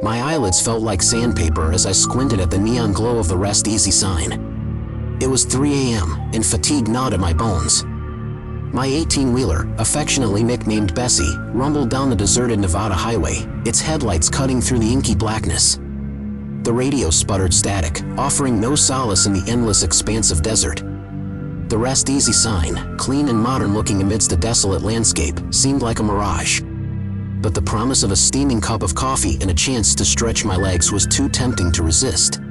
My eyelids felt like sandpaper as I squinted at the neon glow of the Rest Easy sign. It was 3 a.m., and fatigue gnawed at my bones. My 18-wheeler, affectionately nicknamed Bessie, rumbled down the deserted Nevada highway, its headlights cutting through the inky blackness. The radio sputtered static, offering no solace in the endless expanse of desert. The Rest Easy sign, clean and modern-looking amidst the desolate landscape, seemed like a mirage. But the promise of a steaming cup of coffee and a chance to stretch my legs was too tempting to resist.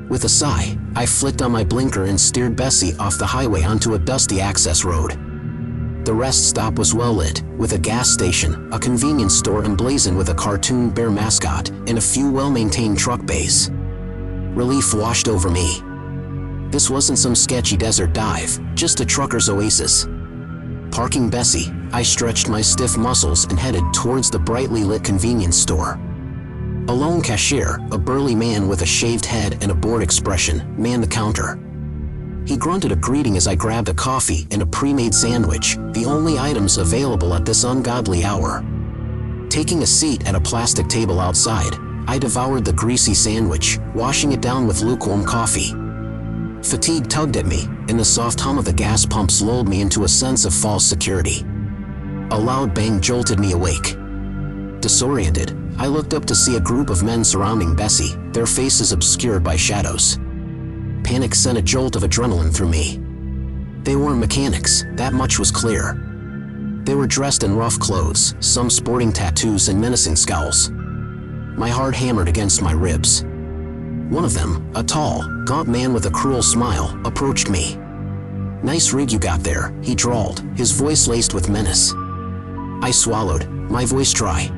With a sigh, I flicked on my blinker and steered Bessie off the highway onto a dusty access road. The rest stop was well lit, with a gas station, a convenience store emblazoned with a cartoon bear mascot, and a few well-maintained truck bays. Relief washed over me. This wasn't some sketchy desert dive, just a trucker's oasis. Parking Bessie, I stretched my stiff muscles and headed towards the brightly lit convenience store. A lone cashier, a burly man with a shaved head and a bored expression, manned the counter. He grunted a greeting as I grabbed a coffee and a pre-made sandwich, the only items available at this ungodly hour. Taking a seat at a plastic table outside, I devoured the greasy sandwich, washing it down with lukewarm coffee. Fatigue tugged at me, and the soft hum of the gas pumps lulled me into a sense of false security. A loud bang jolted me awake. Disoriented, I looked up to see a group of men surrounding Bessie, their faces obscured by shadows. Panic sent a jolt of adrenaline through me. They weren't mechanics, that much was clear. They were dressed in rough clothes, some sporting tattoos and menacing scowls. My heart hammered against my ribs. One of them, a tall, gaunt man with a cruel smile, approached me. "Nice rig you got there," he drawled, his voice laced with menace. I swallowed, my voice dry.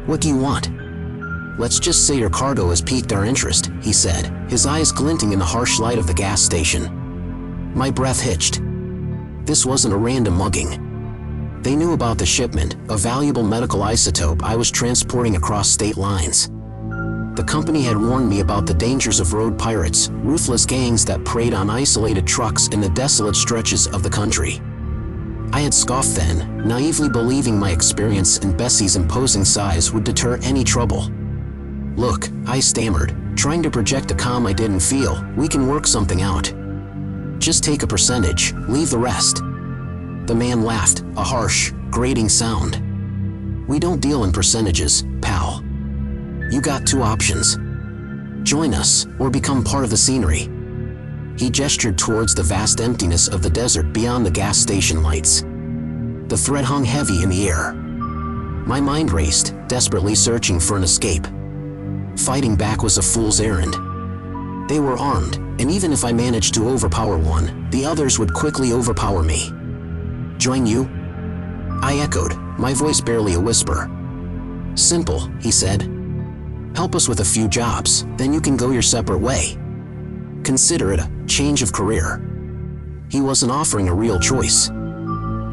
"What do you want?" "Let's just say your cargo has piqued our interest," he said, his eyes glinting in the harsh light of the gas station. My breath hitched. This wasn't a random mugging. They knew about the shipment, a valuable medical isotope I was transporting across state lines. The company had warned me about the dangers of road pirates, ruthless gangs that preyed on isolated trucks in the desolate stretches of the country. I had scoffed then, naively believing my experience and Bessie's imposing size would deter any trouble. "Look," I stammered, trying to project a calm I didn't feel, "we can work something out. Just take a percentage, leave the rest." The man laughed, a harsh, grating sound. "We don't deal in percentages, pal. You got two options. Join us, or become part of the scenery." He gestured towards the vast emptiness of the desert beyond the gas station lights. The threat hung heavy in the air. My mind raced, desperately searching for an escape. Fighting back was a fool's errand. They were armed, and even if I managed to overpower one, the others would quickly overpower me. "Join you?" I echoed, my voice barely a whisper. "Simple," he said. "Help us with a few jobs, then you can go your separate way. Consider it a change of career." He wasn't offering a real choice.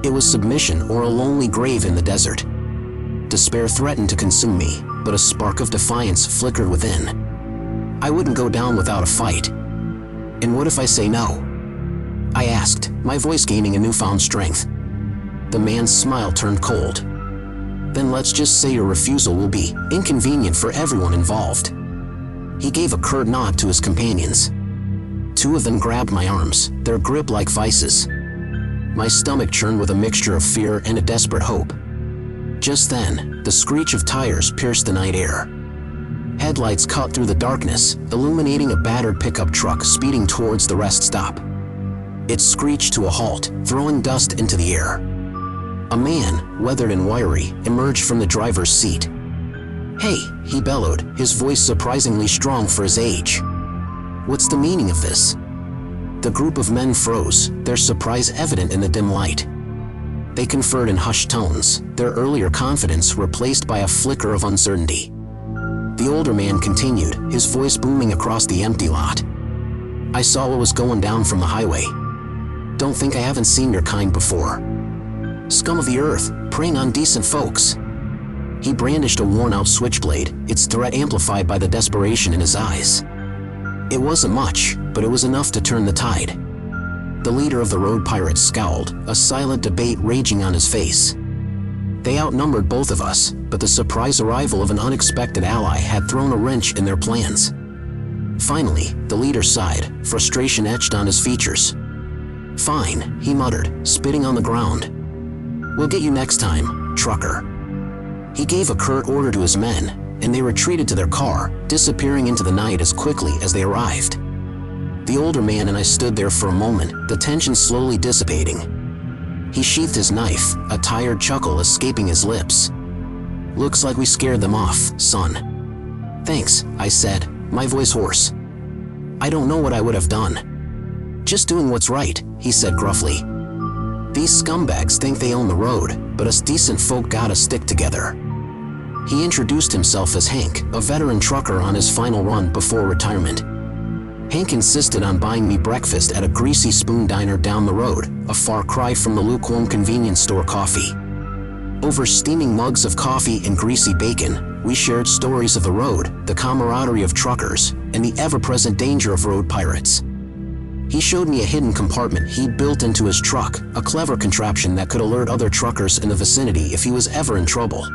It was submission or a lonely grave in the desert. Despair threatened to consume me, but a spark of defiance flickered within. I wouldn't go down without a fight. "And what if I say no?" I asked, my voice gaining a newfound strength. The man's smile turned cold. "Then let's just say your refusal will be inconvenient for everyone involved." He gave a curt nod to his companions. Two of them grabbed my arms, their grip like vices. My stomach churned with a mixture of fear and a desperate hope. Just then, the screech of tires pierced the night air. Headlights cut through the darkness, illuminating a battered pickup truck speeding towards the rest stop. It screeched to a halt, throwing dust into the air. A man, weathered and wiry, emerged from the driver's seat. "Hey," he bellowed, his voice surprisingly strong for his age. "What's the meaning of this?" The group of men froze, their surprise evident in the dim light. They conferred in hushed tones, their earlier confidence replaced by a flicker of uncertainty. The older man continued, his voice booming across the empty lot. "I saw what was going down from the highway. Don't think I haven't seen your kind before. Scum of the earth, preying on decent folks." He brandished a worn-out switchblade, its threat amplified by the desperation in his eyes. It wasn't much, but it was enough to turn the tide. The leader of the road pirates scowled, a silent debate raging on his face. They outnumbered both of us, but the surprise arrival of an unexpected ally had thrown a wrench in their plans. Finally, the leader sighed, frustration etched on his features. "Fine," he muttered, spitting on the ground. "We'll get you next time, trucker." He gave a curt order to his men, and they retreated to their car, disappearing into the night as quickly as they arrived. The older man and I stood there for a moment, the tension slowly dissipating. He sheathed his knife, a tired chuckle escaping his lips. "Looks like we scared them off, son." "Thanks," I said, my voice hoarse. "I don't know what I would have done." "Just doing what's right," he said gruffly. "These scumbags think they own the road, but us decent folk gotta stick together." He introduced himself as Hank, a veteran trucker on his final run before retirement. Hank insisted on buying me breakfast at a Greasy Spoon diner down the road, a far cry from the lukewarm convenience store coffee. Over steaming mugs of coffee and greasy bacon, we shared stories of the road, the camaraderie of truckers, and the ever-present danger of road pirates. He showed me a hidden compartment he'd built into his truck, a clever contraption that could alert other truckers in the vicinity if he was ever in trouble.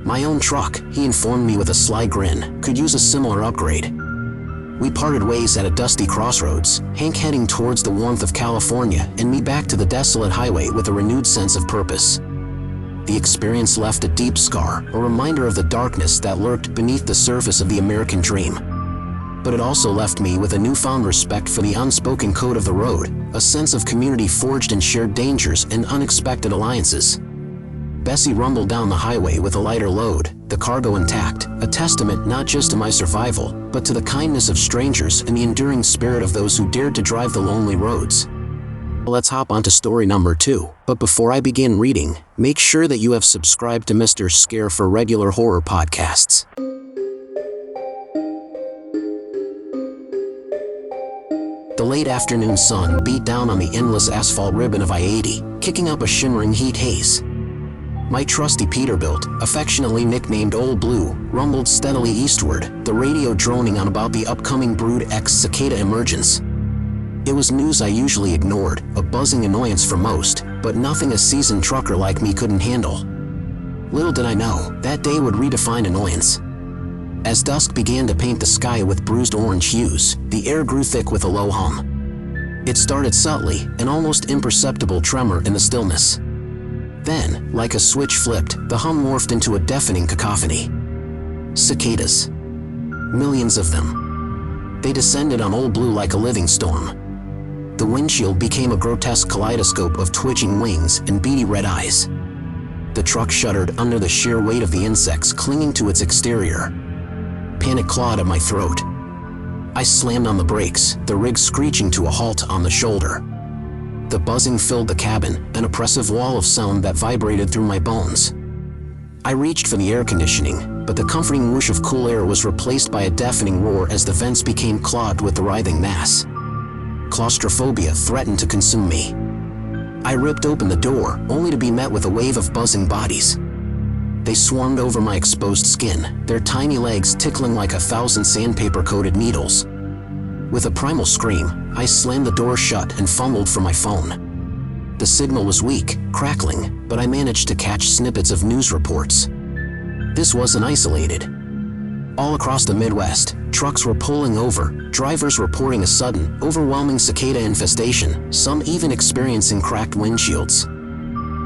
My own truck, he informed me with a sly grin, could use a similar upgrade. We parted ways at a dusty crossroads, Hank heading towards the warmth of California and me back to the desolate highway with a renewed sense of purpose. The experience left a deep scar, a reminder of the darkness that lurked beneath the surface of the American dream. But it also left me with a newfound respect for the unspoken code of the road, a sense of community forged in shared dangers and unexpected alliances. Bessie rumbled down the highway with a lighter load, the cargo intact, a testament not just to my survival, but to the kindness of strangers and the enduring spirit of those who dared to drive the lonely roads. Let's hop onto story number 2, but before I begin reading, make sure that you have subscribed to Mr. Scare for regular horror podcasts. The late afternoon sun beat down on the endless asphalt ribbon of I-80, kicking up a shimmering heat haze. My trusty Peterbilt, affectionately nicknamed Old Blue, rumbled steadily eastward, the radio droning on about the upcoming Brood X cicada emergence. It was news I usually ignored, a buzzing annoyance for most, but nothing a seasoned trucker like me couldn't handle. Little did I know, that day would redefine annoyance. As dusk began to paint the sky with bruised orange hues, the air grew thick with a low hum. It started subtly, an almost imperceptible tremor in the stillness. Then, like a switch flipped, the hum morphed into a deafening cacophony. Cicadas. Millions of them. They descended on Old Blue like a living storm. The windshield became a grotesque kaleidoscope of twitching wings and beady red eyes. The truck shuddered under the sheer weight of the insects clinging to its exterior. Panic clawed at my throat. I slammed on the brakes, the rig screeching to a halt on the shoulder. The buzzing filled the cabin, an oppressive wall of sound that vibrated through my bones. I reached for the air conditioning, but the comforting whoosh of cool air was replaced by a deafening roar as the vents became clogged with the writhing mass. Claustrophobia threatened to consume me. I ripped open the door, only to be met with a wave of buzzing bodies. They swarmed over my exposed skin, their tiny legs tickling like 1,000 sandpaper-coated needles. With a primal scream, I slammed the door shut and fumbled for my phone. The signal was weak, crackling, but I managed to catch snippets of news reports. This wasn't isolated. All across the Midwest, trucks were pulling over, drivers reporting a sudden, overwhelming cicada infestation, some even experiencing cracked windshields.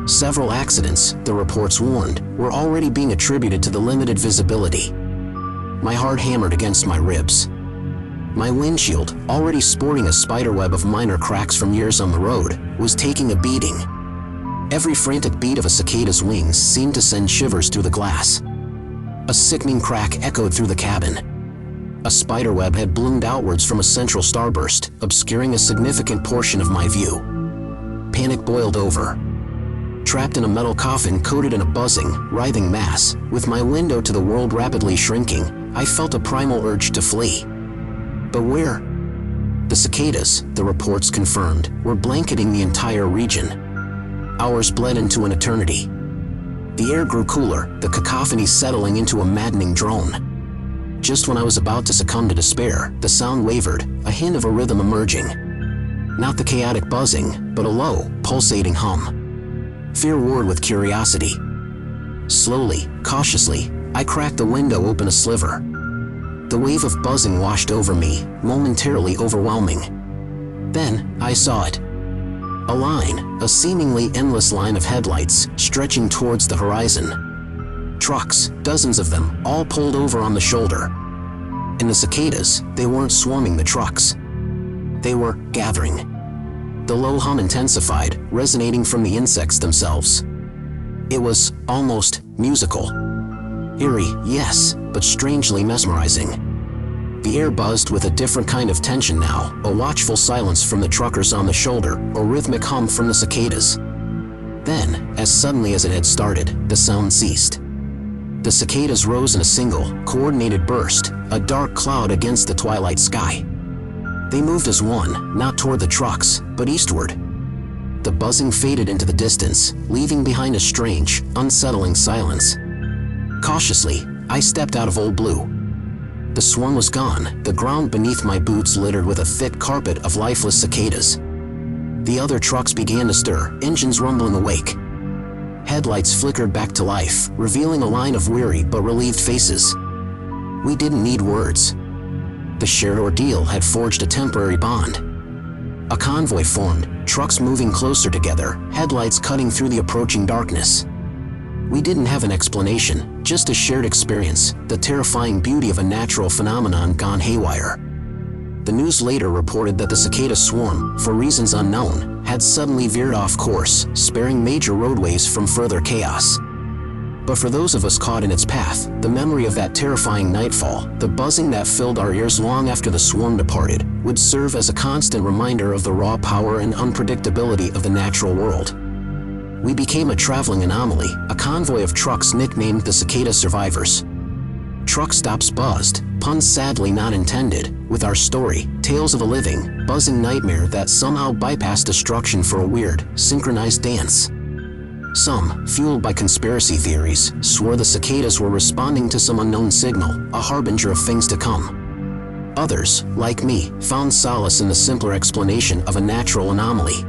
Several accidents, the reports warned, were already being attributed to the limited visibility. My heart hammered against my ribs. My windshield, already sporting a spiderweb of minor cracks from years on the road, was taking a beating. Every frantic beat of a cicada's wings seemed to send shivers through the glass. A sickening crack echoed through the cabin. A spiderweb had bloomed outwards from a central starburst, obscuring a significant portion of my view. Panic boiled over. Trapped in a metal coffin coated in a buzzing, writhing mass, with my window to the world rapidly shrinking, I felt a primal urge to flee. But where? The cicadas, the reports confirmed, were blanketing the entire region. Hours bled into an eternity. The air grew cooler, the cacophony settling into a maddening drone. Just when I was about to succumb to despair, the sound wavered, a hint of a rhythm emerging. Not the chaotic buzzing, but a low, pulsating hum. Fear warred with curiosity. Slowly, cautiously, I cracked the window open a sliver. The wave of buzzing washed over me, momentarily overwhelming. Then, I saw it. A line, a seemingly endless line of headlights, stretching towards the horizon. Trucks, dozens of them, all pulled over on the shoulder. And the cicadas, they weren't swarming the trucks. They were gathering. The low hum intensified, resonating from the insects themselves. It was almost musical. Eerie, yes, but strangely mesmerizing. The air buzzed with a different kind of tension now, a watchful silence from the truckers on the shoulder, a rhythmic hum from the cicadas. Then, as suddenly as it had started, the sound ceased. The cicadas rose in a single, coordinated burst, a dark cloud against the twilight sky. They moved as one, not toward the trucks, but eastward. The buzzing faded into the distance, leaving behind a strange, unsettling silence. Cautiously, I stepped out of Old Blue. The swarm was gone, the ground beneath my boots littered with a thick carpet of lifeless cicadas. The other trucks began to stir, engines rumbling awake. Headlights flickered back to life, revealing a line of weary but relieved faces. We didn't need words. The shared ordeal had forged a temporary bond. A convoy formed, trucks moving closer together, headlights cutting through the approaching darkness. We didn't have an explanation, just a shared experience, the terrifying beauty of a natural phenomenon gone haywire. The news later reported that the cicada swarm, for reasons unknown, had suddenly veered off course, sparing major roadways from further chaos. But for those of us caught in its path, the memory of that terrifying nightfall, the buzzing that filled our ears long after the swarm departed, would serve as a constant reminder of the raw power and unpredictability of the natural world. We became a traveling anomaly, a convoy of trucks nicknamed the Cicada Survivors. Truck stops buzzed, puns sadly not intended, with our story, tales of a living, buzzing nightmare that somehow bypassed destruction for a weird, synchronized dance. Some, fueled by conspiracy theories, swore the cicadas were responding to some unknown signal, a harbinger of things to come. Others, like me, found solace in the simpler explanation of a natural anomaly.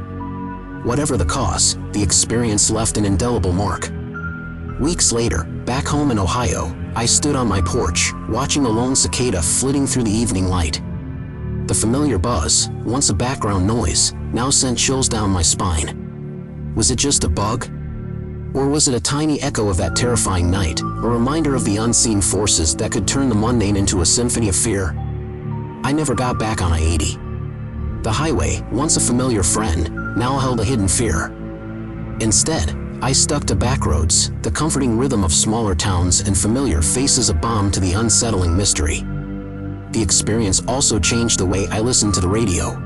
Whatever the cause, the experience left an indelible mark. Weeks later, back home in Ohio, I stood on my porch, watching a lone cicada flitting through the evening light. The familiar buzz, once a background noise, now sent chills down my spine. Was it just a bug? Or was it a tiny echo of that terrifying night, a reminder of the unseen forces that could turn the mundane into a symphony of fear? I never got back on I-80. The highway, once a familiar friend, now held a hidden fear. Instead, I stuck to back roads, the comforting rhythm of smaller towns and familiar faces a balm to the unsettling mystery. The experience also changed the way I listened to the radio.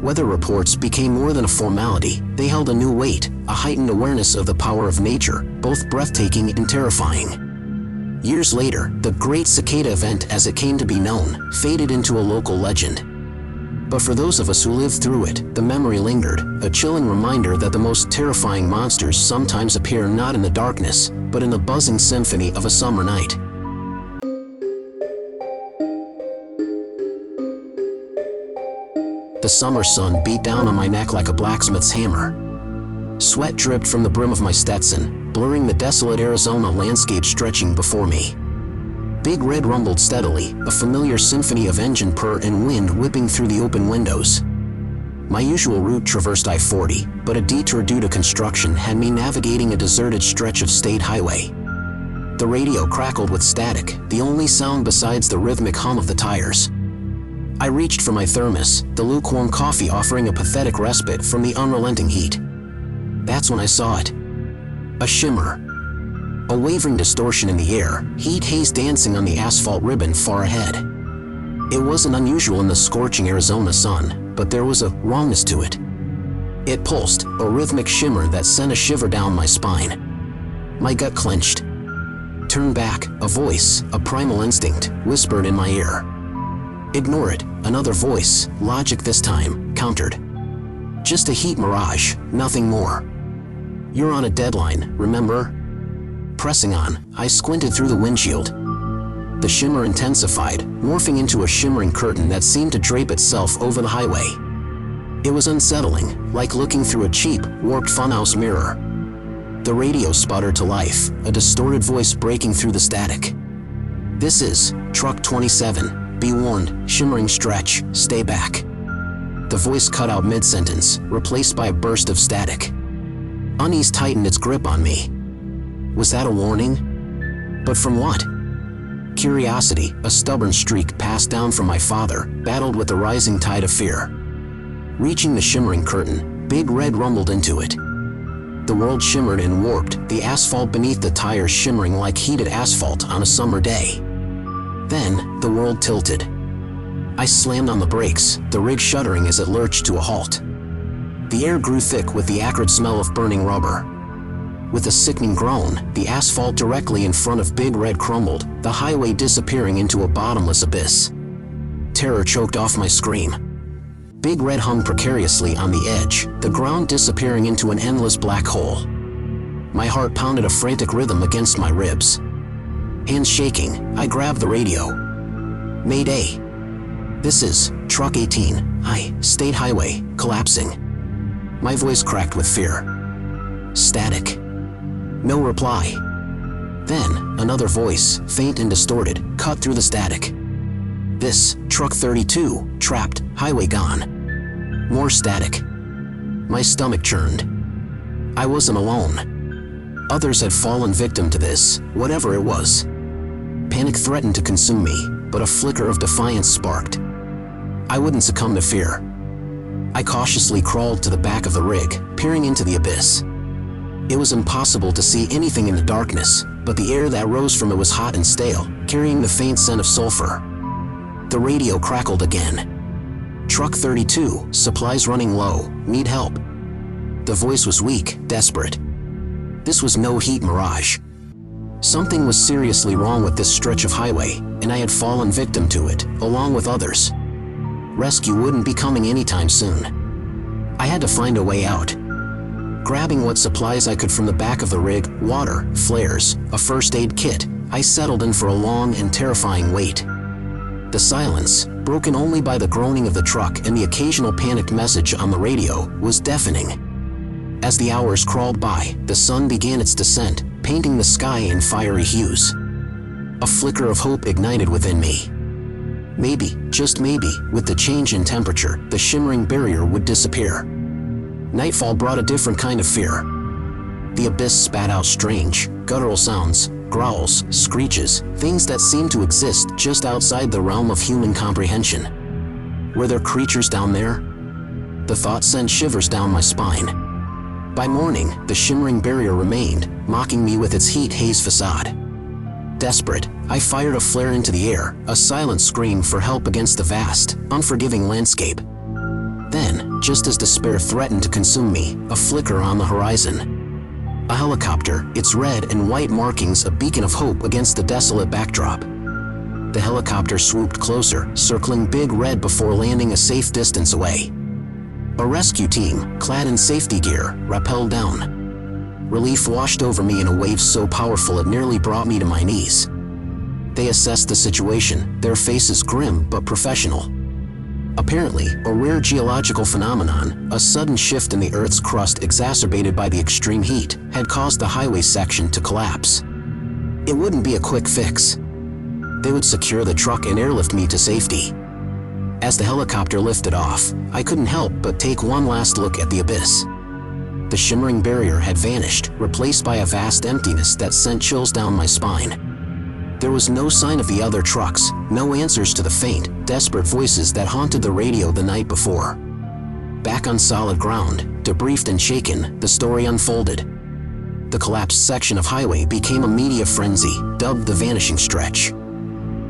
Weather reports became more than a formality, they held a new weight, a heightened awareness of the power of nature, both breathtaking and terrifying. Years later, the Great Cicada Event as it came to be known, faded into a local legend. But for those of us who lived through it, the memory lingered, a chilling reminder that the most terrifying monsters sometimes appear not in the darkness, but in the buzzing symphony of a summer night. The summer sun beat down on my neck like a blacksmith's hammer. Sweat dripped from the brim of my Stetson, blurring the desolate Arizona landscape stretching before me. Big Red rumbled steadily, a familiar symphony of engine purr and wind whipping through the open windows. My usual route traversed I-40, but a detour due to construction had me navigating a deserted stretch of state highway. The radio crackled with static, the only sound besides the rhythmic hum of the tires. I reached for my thermos, the lukewarm coffee offering a pathetic respite from the unrelenting heat. That's when I saw it. A shimmer. A wavering distortion in the air, heat haze dancing on the asphalt ribbon far ahead. It wasn't unusual in the scorching Arizona sun, but there was a wrongness to it. It pulsed, a rhythmic shimmer that sent a shiver down my spine. My gut clenched. Turn back, a voice, a primal instinct, whispered in my ear. Ignore it, another voice, logic this time, countered. Just a heat mirage, nothing more. You're on a deadline, remember? Pressing on, I squinted through the windshield. The shimmer intensified, morphing into a shimmering curtain that seemed to drape itself over the highway. It was unsettling, like looking through a cheap, warped funhouse mirror. The radio sputtered to life, a distorted voice breaking through the static. "This is Truck 27. Be warned, shimmering stretch, stay back." The voice cut out mid-sentence, replaced by a burst of static. Unease tightened its grip on me. Was that a warning? But from what? Curiosity, a stubborn streak passed down from my father, battled with the rising tide of fear. Reaching the shimmering curtain, Big Red rumbled into it. The world shimmered and warped, the asphalt beneath the tires shimmering like heated asphalt on a summer day. Then, the world tilted. I slammed on the brakes, the rig shuddering as it lurched to a halt. The air grew thick with the acrid smell of burning rubber. With a sickening groan, the asphalt directly in front of Big Red crumbled, the highway disappearing into a bottomless abyss. Terror choked off my scream. Big Red hung precariously on the edge, the ground disappearing into an endless black hole. My heart pounded a frantic rhythm against my ribs. Hands shaking, I grabbed the radio. "Mayday. This is Truck 18, State Highway, collapsing." My voice cracked with fear. Static. No reply. Then, another voice, faint and distorted, cut through the static. "This, Truck 32, trapped, highway gone." More static. My stomach churned. I wasn't alone. Others had fallen victim to this, whatever it was. Panic threatened to consume me, but a flicker of defiance sparked. I wouldn't succumb to fear. I cautiously crawled to the back of the rig, peering into the abyss. It was impossible to see anything in the darkness, but the air that rose from it was hot and stale, carrying the faint scent of sulfur. The radio crackled again. "Truck 32, supplies running low, need help." The voice was weak, desperate. This was no heat mirage. Something was seriously wrong with this stretch of highway, and I had fallen victim to it, along with others. Rescue wouldn't be coming anytime soon. I had to find a way out. Grabbing what supplies I could from the back of the rig, water, flares, a first aid kit, I settled in for a long and terrifying wait. The silence, broken only by the groaning of the truck and the occasional panicked message on the radio, was deafening. As the hours crawled by, the sun began its descent, painting the sky in fiery hues. A flicker of hope ignited within me. Maybe, just maybe, with the change in temperature, the shimmering barrier would disappear. Nightfall brought a different kind of fear. The abyss spat out strange, guttural sounds, growls, screeches, things that seemed to exist just outside the realm of human comprehension. Were there creatures down there? The thought sent shivers down my spine. By morning, the shimmering barrier remained, mocking me with its heat-haze facade. Desperate, I fired a flare into the air, a silent scream for help against the vast, unforgiving landscape. Then, just as despair threatened to consume me, a flicker on the horizon. A helicopter, its red and white markings a beacon of hope against the desolate backdrop. The helicopter swooped closer, circling Big Red before landing a safe distance away. A rescue team, clad in safety gear, rappelled down. Relief washed over me in a wave so powerful it nearly brought me to my knees. They assessed the situation, their faces grim but professional. Apparently, a rare geological phenomenon, a sudden shift in the Earth's crust exacerbated by the extreme heat, had caused the highway section to collapse. It wouldn't be a quick fix. They would secure the truck and airlift me to safety. As the helicopter lifted off, I couldn't help but take one last look at the abyss. The shimmering barrier had vanished, replaced by a vast emptiness that sent chills down my spine. There was no sign of the other trucks, no answers to the faint, desperate voices that haunted the radio the night before. Back on solid ground, debriefed and shaken, the story unfolded. The collapsed section of highway became a media frenzy, dubbed the Vanishing Stretch.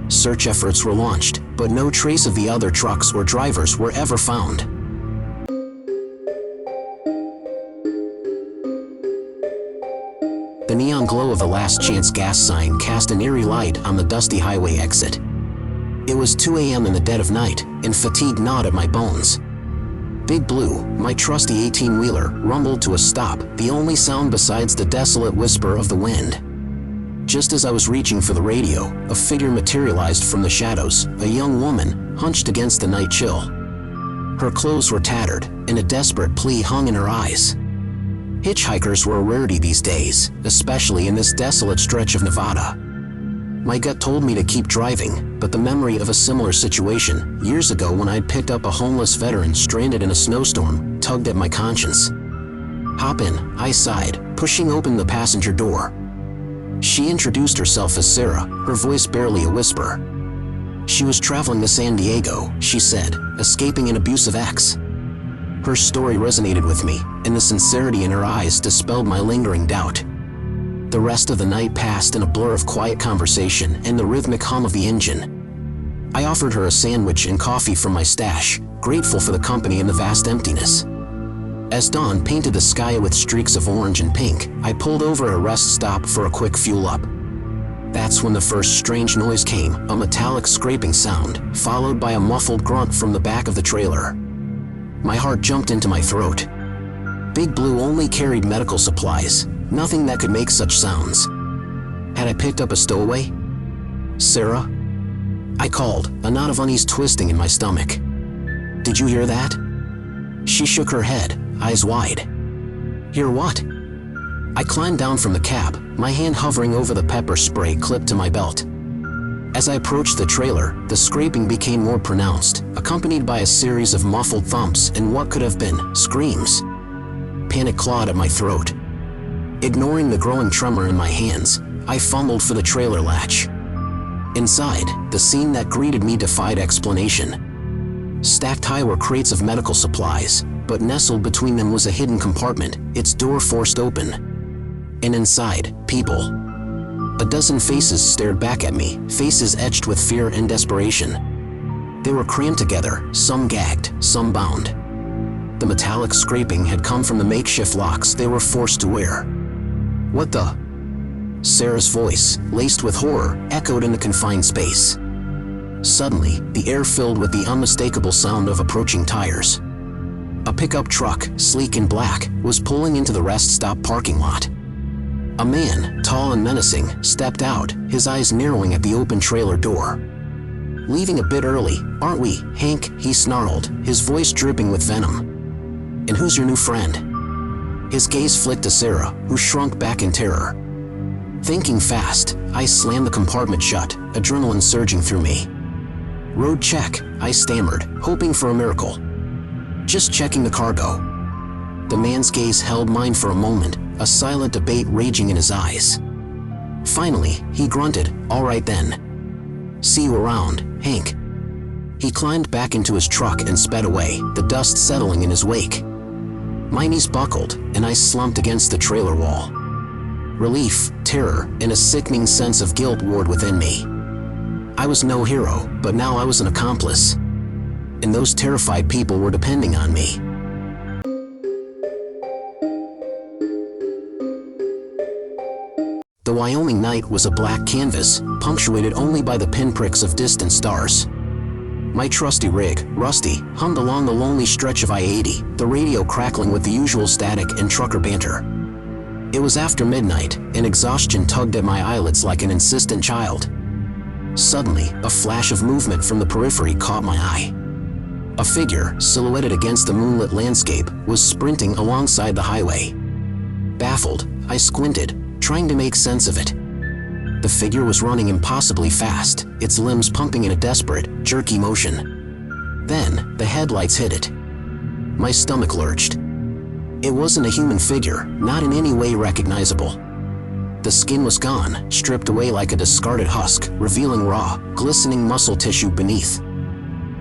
Search efforts were launched, but no trace of the other trucks or drivers were ever found. The neon glow of the last chance gas sign cast an eerie light on the dusty highway exit. It was 2 a.m. in the dead of night, and fatigue gnawed at my bones. Big Blue, my trusty 18-wheeler, rumbled to a stop, the only sound besides the desolate whisper of the wind. Just as I was reaching for the radio, a figure materialized from the shadows, a young woman, hunched against the night chill. Her clothes were tattered, and a desperate plea hung in her eyes. Hitchhikers were a rarity these days, especially in this desolate stretch of Nevada. My gut told me to keep driving, but the memory of a similar situation, years ago when I'd picked up a homeless veteran stranded in a snowstorm, tugged at my conscience. "Hop in," I sighed, pushing open the passenger door. She introduced herself as Sarah, her voice barely a whisper. She was traveling to San Diego, she said, escaping an abusive ex. Her story resonated with me, and the sincerity in her eyes dispelled my lingering doubt. The rest of the night passed in a blur of quiet conversation and the rhythmic hum of the engine. I offered her a sandwich and coffee from my stash, grateful for the company in the vast emptiness. As dawn painted the sky with streaks of orange and pink, I pulled over at a rest stop for a quick fuel up. That's when the first strange noise came, a metallic scraping sound, followed by a muffled grunt from the back of the trailer. My heart jumped into my throat. Big Blue only carried medical supplies, nothing that could make such sounds. Had I picked up a stowaway? "Sarah?" I called, a knot of unease twisting in my stomach. "Did you hear that?" She shook her head, eyes wide. "Hear what?" I climbed down from the cab, my hand hovering over the pepper spray clipped to my belt. As I approached the trailer, the scraping became more pronounced, accompanied by a series of muffled thumps and what could have been screams. Panic clawed at my throat. Ignoring the growing tremor in my hands, I fumbled for the trailer latch. Inside, the scene that greeted me defied explanation. Stacked high were crates of medical supplies, but nestled between them was a hidden compartment, its door forced open. And inside, people. A dozen faces stared back at me, faces etched with fear and desperation. They were crammed together, some gagged, some bound. The metallic scraping had come from the makeshift locks they were forced to wear. "What the?" Sarah's voice, laced with horror, echoed in the confined space. Suddenly, the air filled with the unmistakable sound of approaching tires. A pickup truck, sleek and black, was pulling into the rest stop parking lot. A man, tall and menacing, stepped out, his eyes narrowing at the open trailer door. "Leaving a bit early, aren't we, Hank?" he snarled, his voice dripping with venom. "And who's your new friend?" His gaze flicked to Sarah, who shrunk back in terror. Thinking fast, I slammed the compartment shut, adrenaline surging through me. "Road check," I stammered, hoping for a miracle. "Just checking the cargo." The man's gaze held mine for a moment, a silent debate raging in his eyes. Finally, he grunted, "All right then. See you around, Hank." He climbed back into his truck and sped away, the dust settling in his wake. My knees buckled, and I slumped against the trailer wall. Relief, terror, and a sickening sense of guilt warred within me. I was no hero, but now I was an accomplice. And those terrified people were depending on me. The Wyoming night was a black canvas, punctuated only by the pinpricks of distant stars. My trusty rig, Rusty, hummed along the lonely stretch of I-80, the radio crackling with the usual static and trucker banter. It was after midnight, and exhaustion tugged at my eyelids like an insistent child. Suddenly, a flash of movement from the periphery caught my eye. A figure, silhouetted against the moonlit landscape, was sprinting alongside the highway. Baffled, I squinted, trying to make sense of it. The figure was running impossibly fast, its limbs pumping in a desperate, jerky motion. Then, the headlights hit it. My stomach lurched. It wasn't a human figure, not in any way recognizable. The skin was gone, stripped away like a discarded husk, revealing raw, glistening muscle tissue beneath.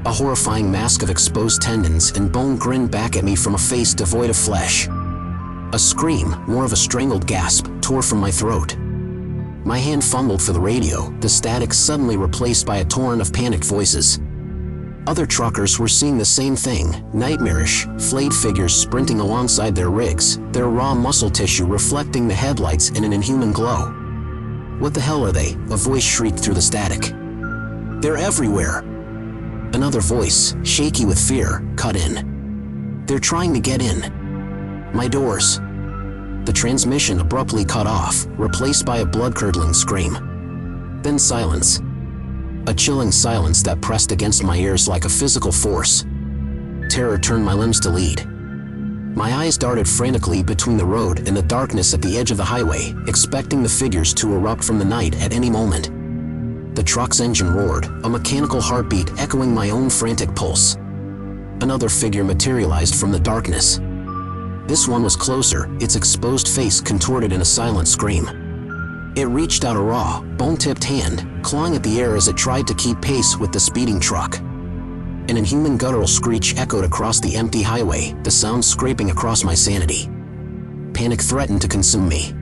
A horrifying mask of exposed tendons and bone grinned back at me from a face devoid of flesh. A scream, more of a strangled gasp, tore from my throat. My hand fumbled for the radio, the static suddenly replaced by a torrent of panicked voices. Other truckers were seeing the same thing, nightmarish, flayed figures sprinting alongside their rigs, their raw muscle tissue reflecting the headlights in an inhuman glow. "What the hell are they?" a voice shrieked through the static. "They're everywhere." Another voice, shaky with fear, cut in. "They're trying to get in. My doors." The transmission abruptly cut off, replaced by a blood-curdling scream. Then silence. A chilling silence that pressed against my ears like a physical force. Terror turned my limbs to lead. My eyes darted frantically between the road and the darkness at the edge of the highway, expecting the figures to erupt from the night at any moment. The truck's engine roared, a mechanical heartbeat echoing my own frantic pulse. Another figure materialized from the darkness. This one was closer, its exposed face contorted in a silent scream. It reached out a raw, bone-tipped hand, clawing at the air as it tried to keep pace with the speeding truck. An inhuman guttural screech echoed across the empty highway, the sound scraping across my sanity. Panic threatened to consume me.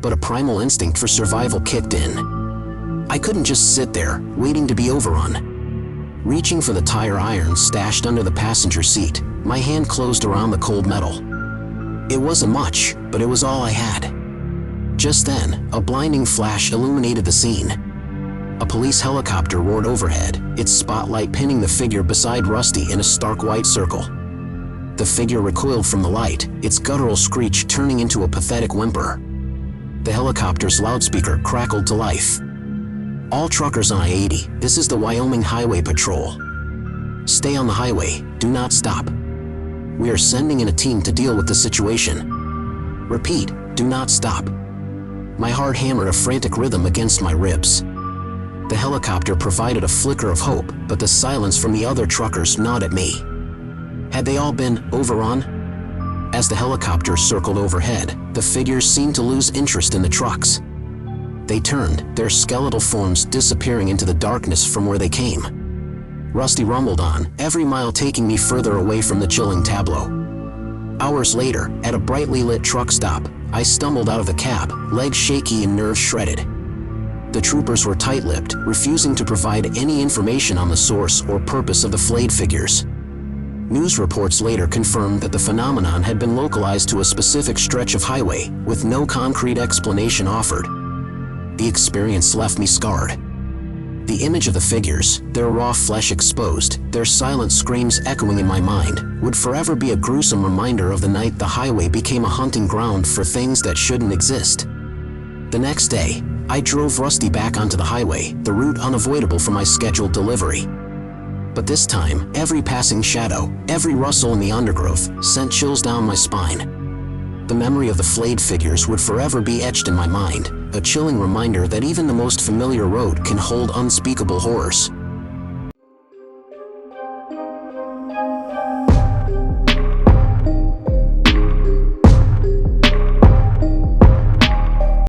But a primal instinct for survival kicked in. I couldn't just sit there, waiting to be overrun. Reaching for the tire iron stashed under the passenger seat, my hand closed around the cold metal. It wasn't much, but it was all I had. Just then, a blinding flash illuminated the scene. A police helicopter roared overhead, its spotlight pinning the figure beside Rusty in a stark white circle. The figure recoiled from the light, its guttural screech turning into a pathetic whimper. The helicopter's loudspeaker crackled to life. "All truckers on I-80, this is the Wyoming Highway Patrol. Stay on the highway, do not stop. We are sending in a team to deal with the situation. Repeat, do not stop." My heart hammered a frantic rhythm against my ribs. The helicopter provided a flicker of hope, but the silence from the other truckers gnawed at me. Had they all been overrun? As the helicopter circled overhead, the figures seemed to lose interest in the trucks. They turned, their skeletal forms disappearing into the darkness from where they came. Rusty rumbled on, every mile taking me further away from the chilling tableau. Hours later, at a brightly lit truck stop, I stumbled out of the cab, legs shaky and nerves shredded. The troopers were tight-lipped, refusing to provide any information on the source or purpose of the flayed figures. News reports later confirmed that the phenomenon had been localized to a specific stretch of highway, with no concrete explanation offered. The experience left me scarred. The image of the figures, their raw flesh exposed, their silent screams echoing in my mind, would forever be a gruesome reminder of the night the highway became a hunting ground for things that shouldn't exist. The next day, I drove Rusty back onto the highway, the route unavoidable for my scheduled delivery. But this time, every passing shadow, every rustle in the undergrowth, sent chills down my spine. The memory of the flayed figures would forever be etched in my mind, a chilling reminder that even the most familiar road can hold unspeakable horrors.